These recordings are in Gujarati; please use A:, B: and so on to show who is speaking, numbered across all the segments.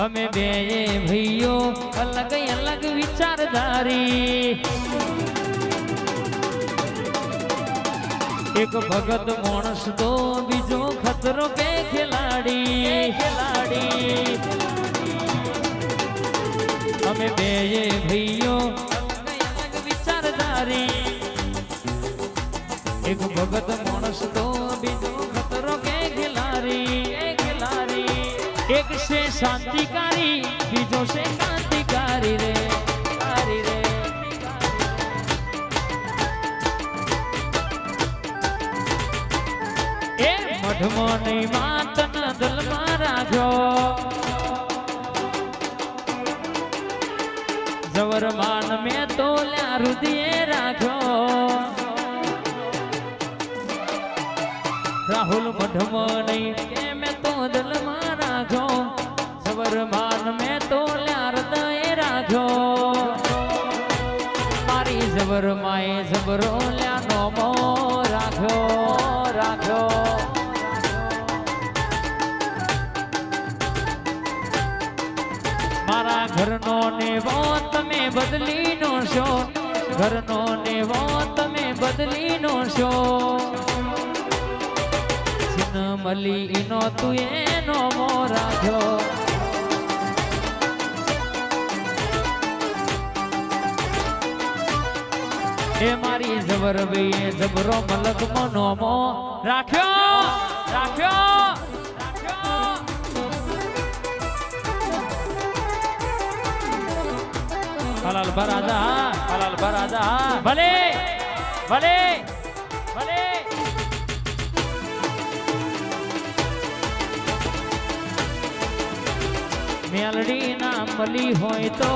A: અમે બે ભાઈઓ અલગ અલગ વિચારધારી, એક ભગત માણસ તો બીજો ખતરો કે ખેલાડી. અમે બે ભાઈઓ અલગ વિચારધારી, એક ભગત માણસ તો બીજો ખતરો કે ખેલાડી. એક છે શાંતિકારી, બીજો છે ક્રાંતિકારી રે. એ મઢમાં નહીં માતના દલમાં રાખો, જવરમાન મેં તો લ્યા રુદિયે રાખ્યો. રાહુલ મઢમાં નહીં કે મેં તો દલમાં રાખ્યો, જવરમાન મેં તો લ્યા હૃદયે રાખ્યો. મારી જવરમાએ જબરો લ્યા નોમો રાખ્યો. મારા ઘરનો નેવો તમે બદલી નો છો, ઘરનો નેવો તમે બદલી નો છો. ચિન મલી નો તું એનો મો રાખ્યો. એ મારી જબર ભાઈએ જબરો મલક મનો મો રાખ્યો. હલાલ બરાજા ભલે. મેલડી ના મલી હોય તો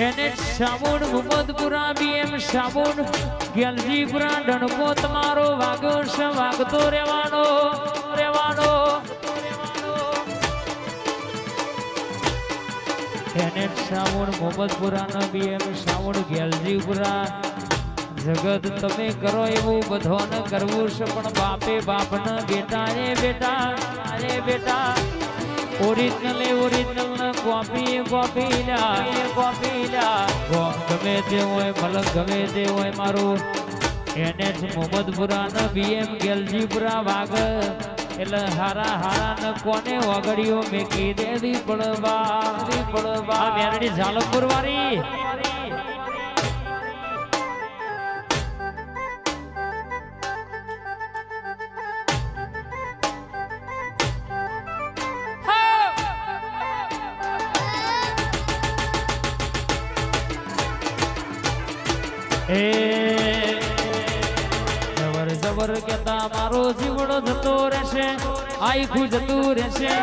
A: એને સાબુન મુહમ્મદપુરા બીએમ સાબુન ગેલજીપુરા ડણકો તમારો વાગ્યો છે, વાગતો રહેવાનો. એને સાબુન મુહમ્મદપુરા બીએમ સાબુન ગેલજીપુરા જગત તમે કરો એવું બધાને કરવું છે, પણ બાપે બાપને બેટા એ બેટા ઓરિજિનલ ને કોપી લ્યા. ગમે તે હોય મલક ગમે તે હોય મારું એને જ મોહમ્મદપુરા ને બીએમ ગેલજીપુરા વાગ એટલે હારા ને કોને વગડીઓ મેકી દેવી પડવા. મેરડી ઝાલપુર વાળી જબર કેતા મારો જીવડો જતો રહેશે, આખું જતું રહેશે.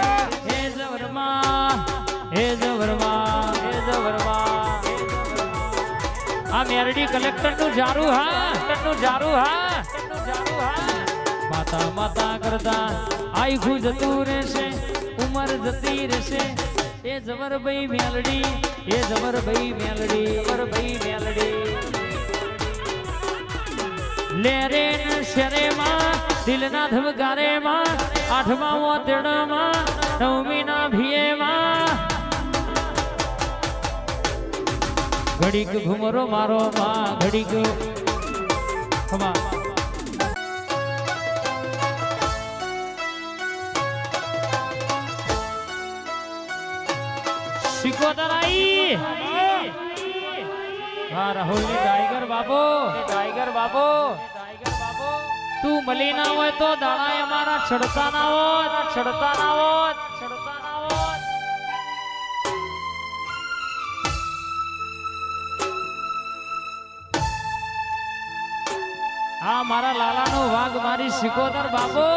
A: હે જવરમાં આ મેરડી કલેક્ટર નું જારું હા. માતા કરતા આખું જતું રહેશે, ઉમર જતી રહેશે. એ જવરભાઈ મેલડી લેરે ને શરેમાં દિલના ધબકારેમાં, આઠમા મોતેડામાં, નવમીના ભીએમાં ઘડીક ઘુમરો મારો માં ઘડીક ખમા. સિકોતરાઈ હા રાહુલ ની ટાઈગર બાબો તું મળી ના હોય તો દાણા અમારા છડતા ના હોત. હા મારા લાલાનો વાઘ મારી સિકોતર બાબો.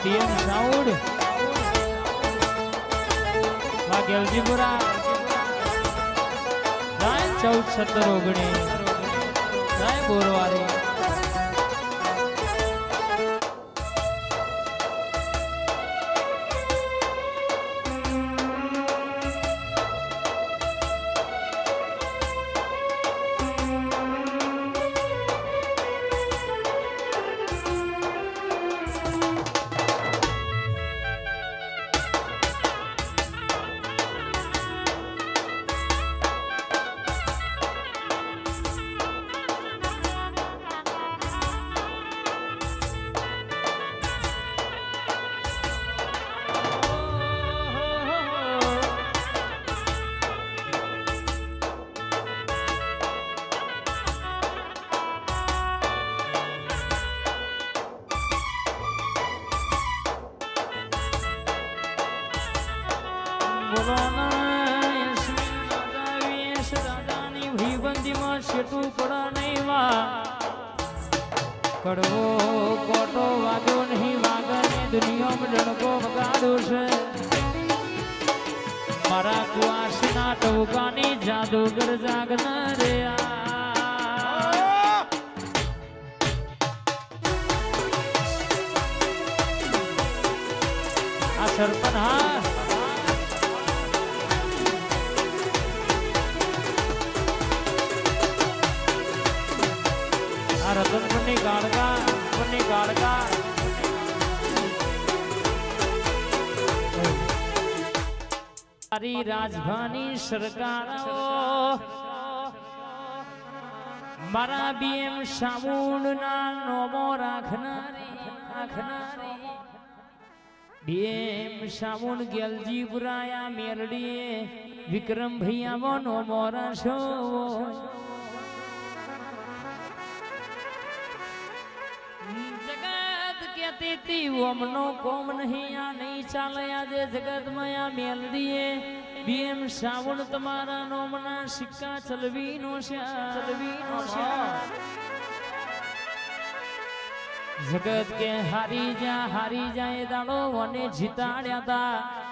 A: બીએમ સાઉડ ગેલજીપુરા 14 17 19 જય બોરવારી કડવો કોટો વાગ્યો નહીં વાગને દુનિયામાં ડણકો વગાડ્યો છે મારા કુવાસના ટોકાની જાદુગર જાગના રે આ સરપન હા રતનપુરની ગાળકા તારી રાજધાની સરકારો મારા બીએમ સામુંડના નોમો રાખનારી બીએમ સામુંડ ગેલજીપુરાયા મેરડીએ વિક્રમ ભૈયાવો નોમો રાશો ઓમનો કોમ નહીં આ નહીં ચાલે આજે જગત માં આ મેલડીએ બીએમ સાવણ તમારા નોમના સિક્કા ચલવીનો છે જગત કે હારી જાય દાડો વને જીતાડ્યા તા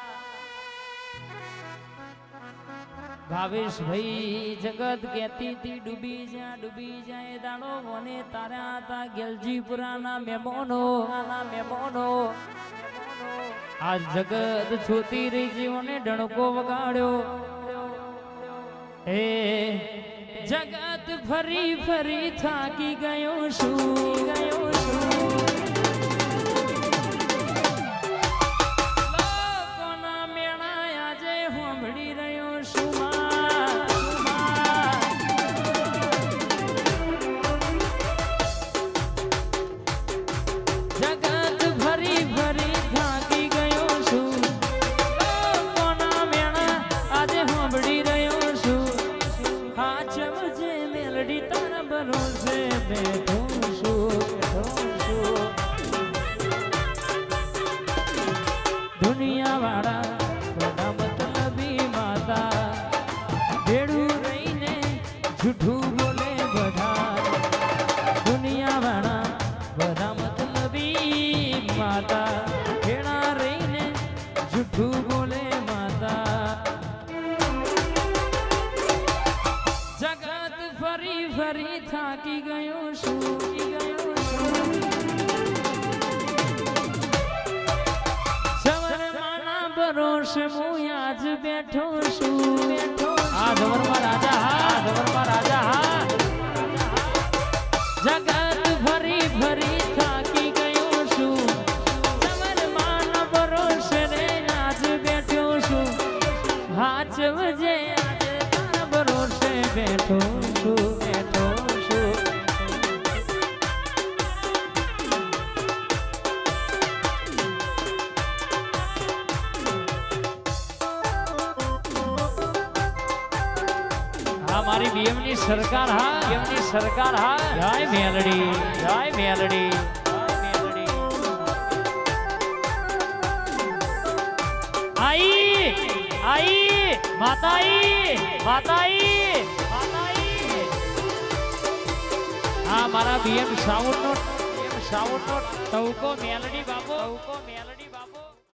A: ભાવેશ ભાઈ જગત કેતી ડૂબી જાય દાડો મને તારા હતા ગેલજીપુરાના મહેમાનો આ જગત છોતી રહી જીવને ડણકો વગાડ્યો એ જગત ફરી થાકી ગયો શું લોકોના મેળા આજે હોંભળી રહ્યો શું દુનિયા વાળા બધા મતલબી માતા ભેડું રહીને જૂઠું બોલે બધા દુનિયા વાળા બધા મતલબી માતા ભેડા રહીને જૂઠું બોલે માતા જગત ફરી થાકી ગયો શું ભરોસે હું આજ બેઠો છું આ ધવરમાં રાજા હા જગત ફરી થાકી ગયો છું સમરમાં ભરોસે રે આજ બેઠો છું હાચ વજે આજે તારા ભરોસે બેઠો છું મારી બીએમ ની સરકાર હા જય મેલડી આઈ માતાઈ હા મારા બીએમ સાઉન્ડ નો ટવકો મેલડી બાપો